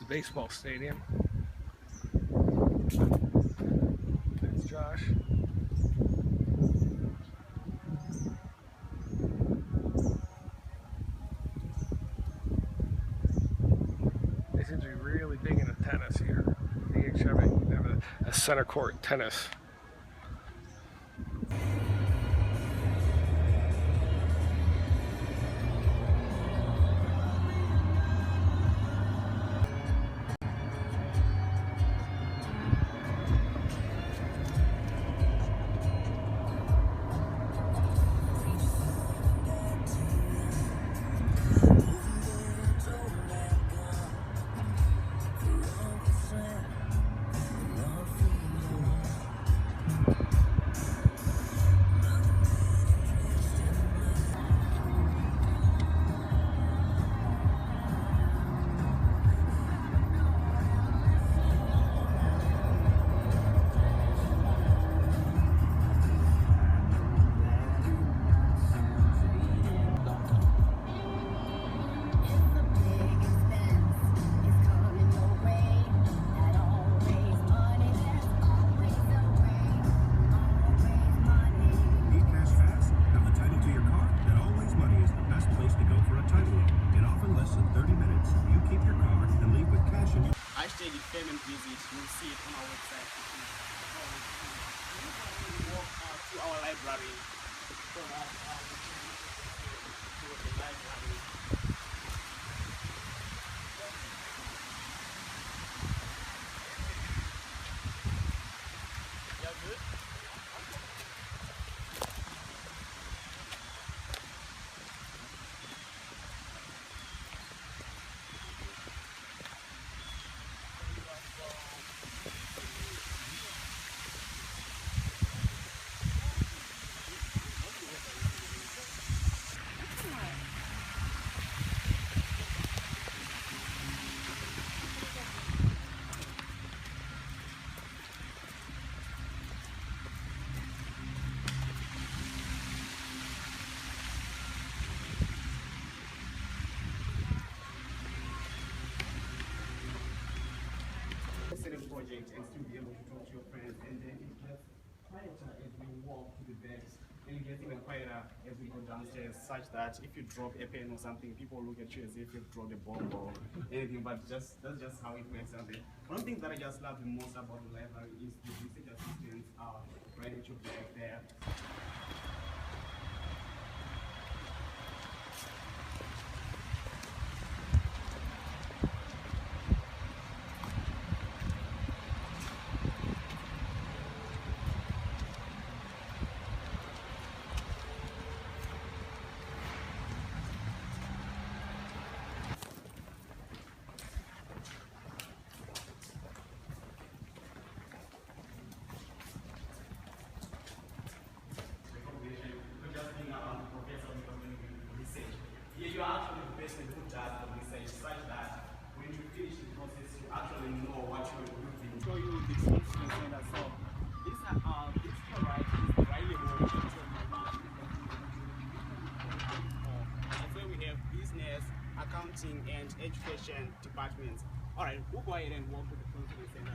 the baseball stadium. There's Josh. They seem to be really big into tennis here. They each have a center court tennis. Hashtag Furman visit, you'll see it on our website. We walk to our library. From our to the library. Yeah, good? Project and still be able to talk to your friends, and then it gets quieter as we walk to the decks, and it gets even quieter as we go downstairs, such that if you drop a pen or something, people look at you as if you've dropped a bomb or anything, but that's just how it works out there. One thing that I just love the most about the library is the research assistants are right at your back there. You are actually the person who does the research such that when you finish the process, you actually know what you will do. Show you the solution center. So this to your right is the right level. That's where we have business, accounting, and education departments. All right, we'll go ahead and walk to the conference center.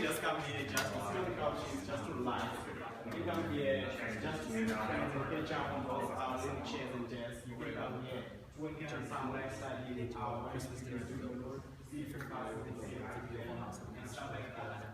just come here just to sit on the couches, just to relax. You come here just to sit and catch up on those little chairs and desks. You can come here to work on some lifestyle in our Christmas dinner to see if you can and stuff like that.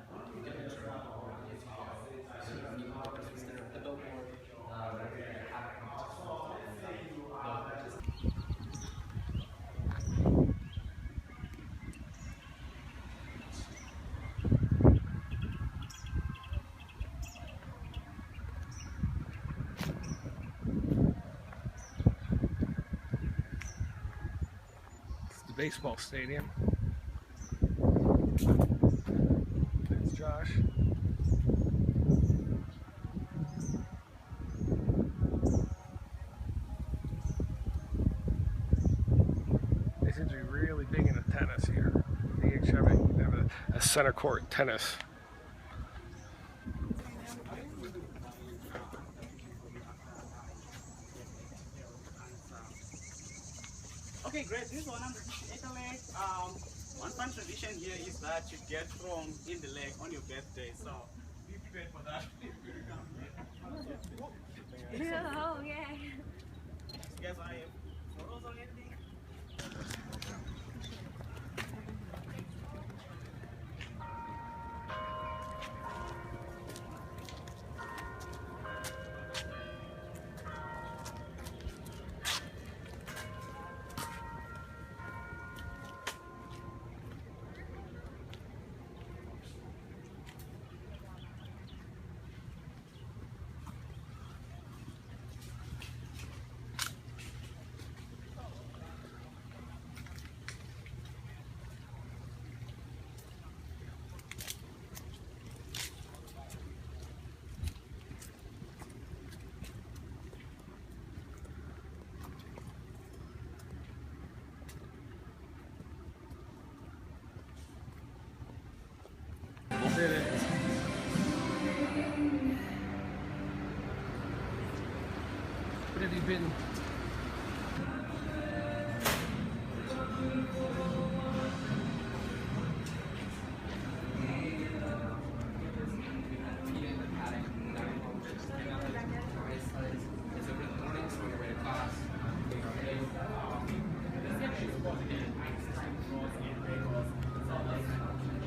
Baseball stadium. There's Josh. They seem to be really big into tennis here. They have a center court tennis. Okay, great. This is 158 leg. One fun tradition here is that you get thrown in the leg on your birthday. So be prepared for that. Oh, yeah. You guys want to have photos or anything? Did it. What have you been?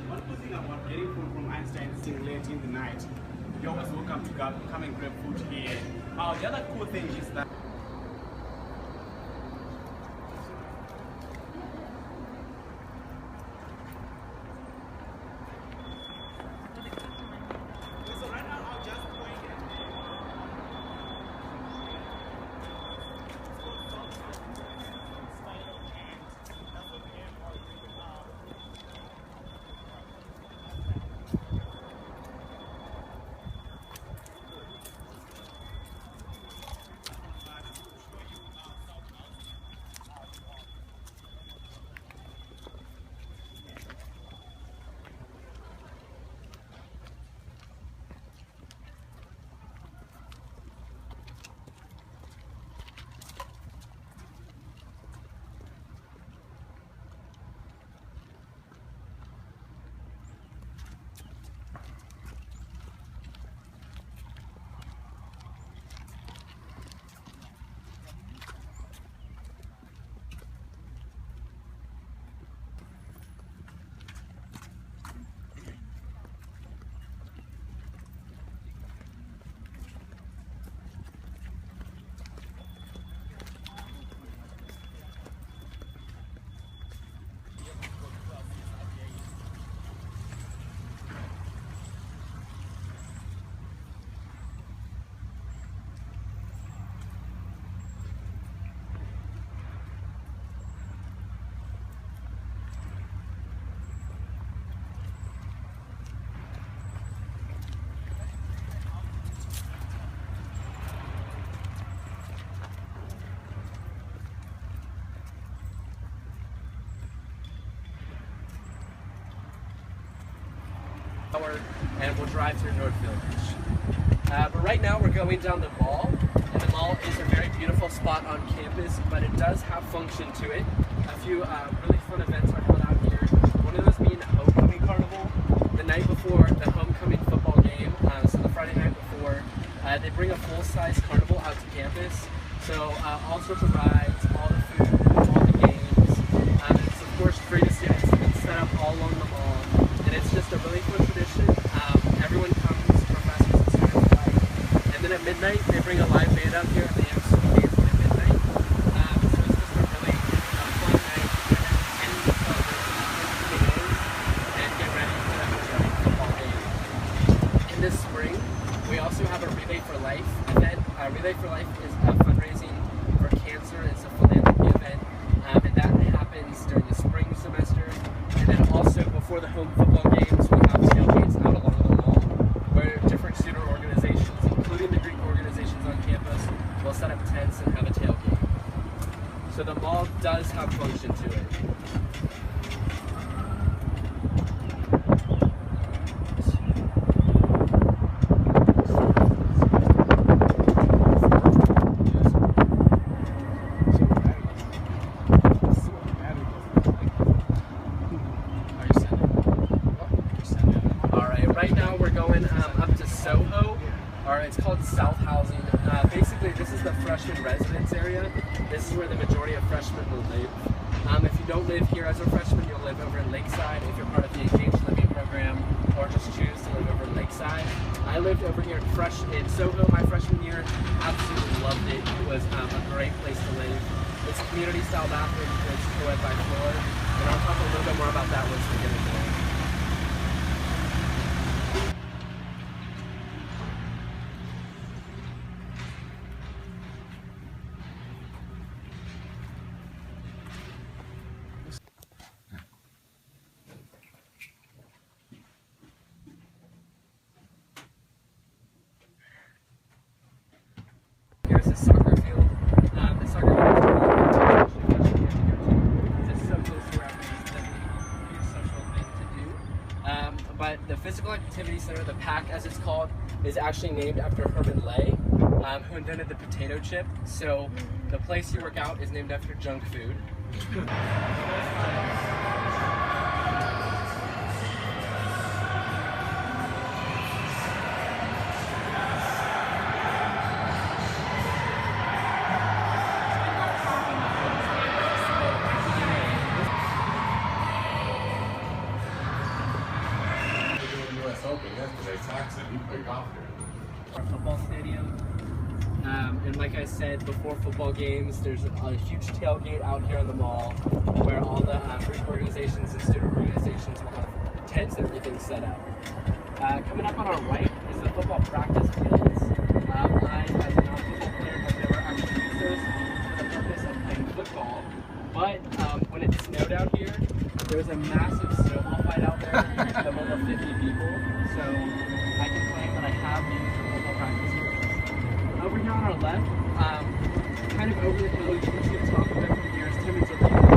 One good thing about getting food from Einstein sitting late in the night, you're always welcome to come and grab food here. The other cool thing is that so right now I'll just go in and that's what we have. And we'll drive through Northfield Beach. But right now we're going down the mall, and the mall is a very beautiful spot on campus, but it does have function to it. A few really fun events are held out here. One of those being Homecoming Carnival. the night before the homecoming football game, so the Friday night before, they bring a full-size carnival out to campus. So all sorts of rides, all the food, all the games. It's of course free to students. It's set up all along the mall, and it's just a really fun tradition. Everyone comes, professors and students alike. And then at midnight, they bring a live band out here, and they have some games at midnight. So it's just a really fun night to end the celebration and get ready for that returning football game. In this spring, we also have a Relay for Life event. Relay for Life is fundraising for cancer. It's a philanthropy event, and that happens during the spring semester. And then also before the home football games, we have tailgates out along the mall where different student organizations, including the Greek organizations on campus, will set up tents and have a tailgate. So the mall does have function to it. Right now we're going up to Soho, or it's called South Housing. Basically, this is the freshman residence area. This is where the majority of freshmen will live. If you don't live here as a freshman, you'll live over in Lakeside if you're part of the Engaged Living program, or just choose to live over in Lakeside. I lived over here in Soho my freshman year. Absolutely loved it. It was a great place to live. It's a community-style bathroom. It's co-ed by floor, and I'll talk a little bit more about that once we get into it. Here's a soccer field. The soccer field is just so close to where I'm based that it's a social thing to do. But the Physical Activity Center, the PAC as it's called, is actually named after Herman Lay, who invented the potato chip. So the place you work out is named after junk food. Our football stadium. And like I said, before football games, there's a huge tailgate out here on the mall where all the Greek organizations and student organizations will have tents and everything set up. Coming up on our right is the football practice fields. I, as a non-football player, have never actually used those for the purpose of playing football. But when it snowed out here, there was a massive snowball fight out there of over 50 people. So I can claim that I have used the football practice fields. Over here on our left, kind of over the hill, you can see the top of it from here is Timmins Arena.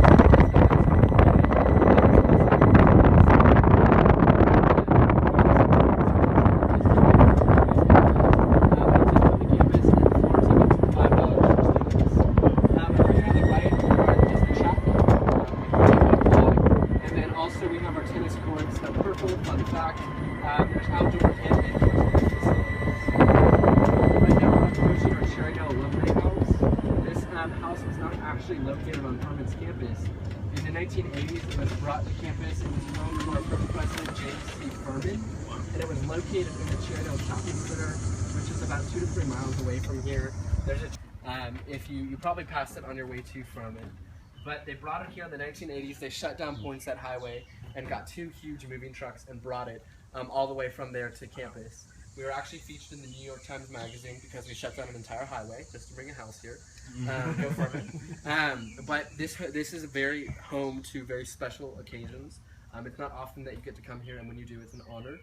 There's outdoor and indoor facilities. Right now we're approaching our Cherrydale Alumni House. This house was not actually located on Furman's campus. In the 1980s, it was brought to campus. It was home to our first president, James C. Furman, and it was located in the Cherrydale Shopping Center, which is about 2 to 3 miles away from here. There's a if you probably passed it on your way to Furman. But they brought it here in the 1980s. They shut down Poinsett Highway and got 2 huge moving trucks and brought it all the way from there to campus. We were actually featured in the New York Times Magazine because we shut down an entire highway just to bring a house here. Go Furman. But this is very home to very special occasions. It's not often that you get to come here, and when you do, it's an honor.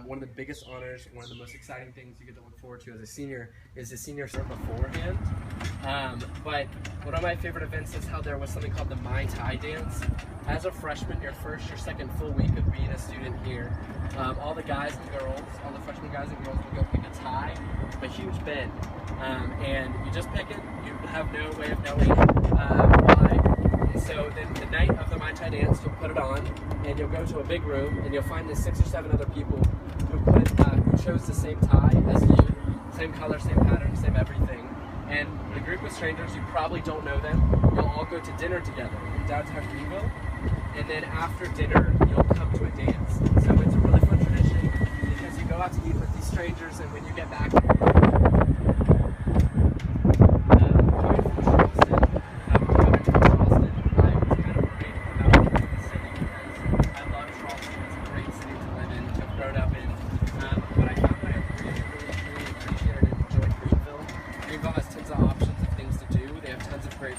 One of the biggest honors, one of the most exciting things you get to look forward to as a senior is the senior cert beforehand. But one of my favorite events is how there was something called the Mai Tai Dance. As a freshman, your first or second full week of being a student here, all the guys and girls, all the freshman guys and girls will go pick a tie, a huge bend, and you just pick it. You have no way of knowing why. So then the night of the Mai Tai dance, you'll put it on, and you'll go to a big room, and you'll find the 6 or 7 other people who chose the same tie as you, same color, same pattern, same everything. And the group of strangers, you probably don't know them. You'll all go to dinner together in downtown Greenville, and then after dinner, you'll come to a dance. So it's a really fun tradition because you go out to eat with these strangers, and when you get back,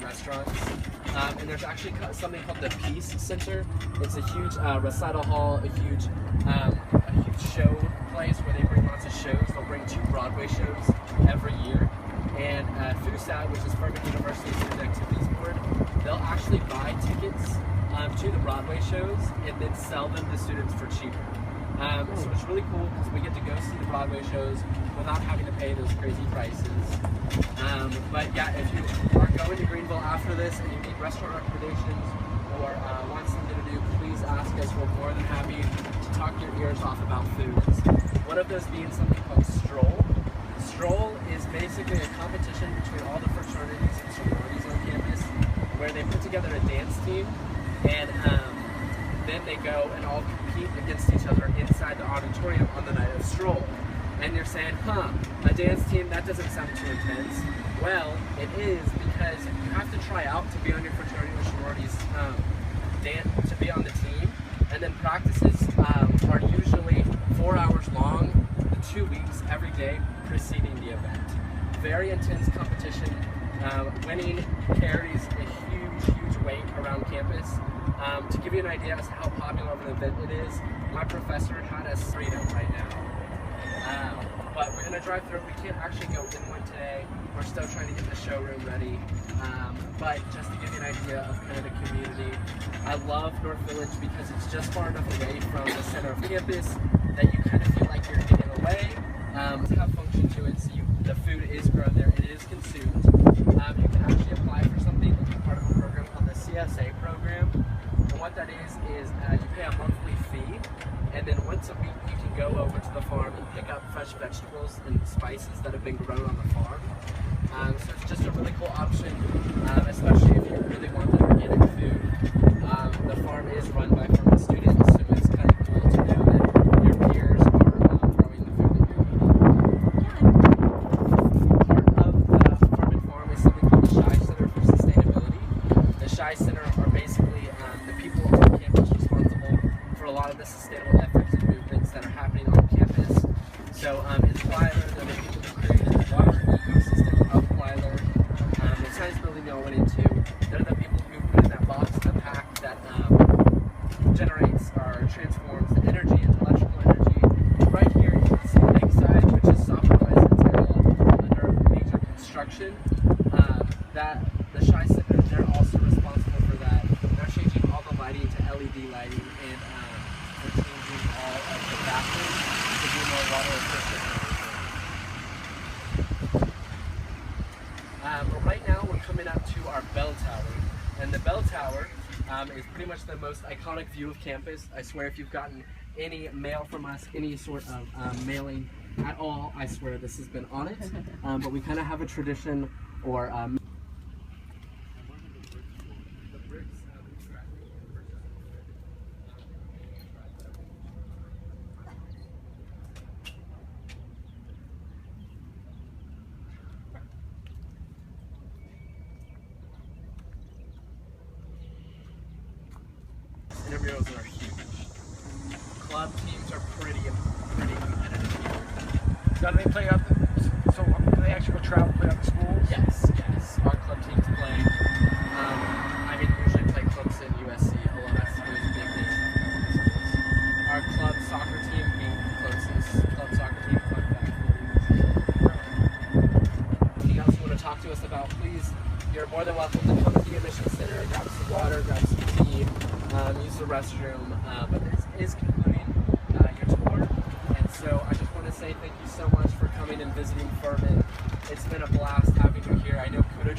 restaurants. And there's actually something called the Peace Center. It's a huge recital hall, a huge show place where they bring lots of shows. They'll bring 2 Broadway shows every year. And FUSAT, which is Furman University Student Activities Board, they'll actually buy tickets to the Broadway shows and then sell them to students for cheaper. So it's really cool because we get to go see the Broadway shows without having to pay those crazy prices. But yeah, if you are going to Greenville after this and you need restaurant recommendations or want something to do, please ask us. We're more than happy to talk your ears off about foods. One of those being something called Stroll. Stroll is basically a competition between all the fraternities and sororities on campus where they put together a dance team and then they go and all compete against each other inside the auditorium on the night of Stroll. And you're saying, a dance team, that doesn't sound too intense. Well, it is because you have to try out to be on your fraternity or sororities, to be on the team. And then practices are usually 4 hours long, the 2 weeks, every day preceding the event. Very intense competition. Winning carries a huge weight around campus. To give you an idea as to how popular of an event it is, my professor had us freedom right now. But we're going to drive through. We can't actually go in one today. We're still trying to get the showroom ready. But just to give you an idea of kind of the community, I love North Village because it's just far enough away from the center of campus that you kind of feel like you're getting away. To have function to it, so the food is grown there, it is consumed. You can actually apply for something and be part of a program called the CSA program. And what that is you pay a monthly fee, and then once a week you can go over to the farm and pick up fresh vegetables and spices that have been grown on the farm. So it's just a really cool option, especially if you really want that organic food. The farm is run by Furman students, so it's kind of cool to know that your peers are growing the food that you're eating. Part of the Furman farm is something called the Shy Center for Sustainability. The Shy Center are basically the people on campus responsible for a lot of the sustainable efforts and movements that are happening on campus. So in Plyler, they're the people who created the water ecosystem of Plyler. The science building they all went into, they're the people who put in that box in the pack that generates or transforms the energy into electrical energy. Right here you can see Lakeside, which is Software License area under major construction. That the Shy Center, they're also responsible for that. They're changing all the lighting to LED lighting and they're changing all of the bathrooms to be more water efficient. But right now we're coming up to our bell tower, and the bell tower is pretty much the most iconic view of campus. I swear if you've gotten any mail from us, any sort of mailing at all, I swear this has been on it. But we kind of have a tradition or intramurals are huge. Club teams are pretty competitive here. Now, do they play out so do they actually go travel play out the schools? Yes. Our club teams play. I mean, usually play clubs in USC. A lot of schools, big schools. Our club soccer team being the closest club soccer team. Fun fact for you. Anything else you want to talk to us about? Please, you're more than welcome to come to the admission center, grab some water, grab some tea, use the restroom. But this is concluding your tour, and so I just want to say thank you so much for coming and visiting Furman. It's been a blast having you here. I know Kudo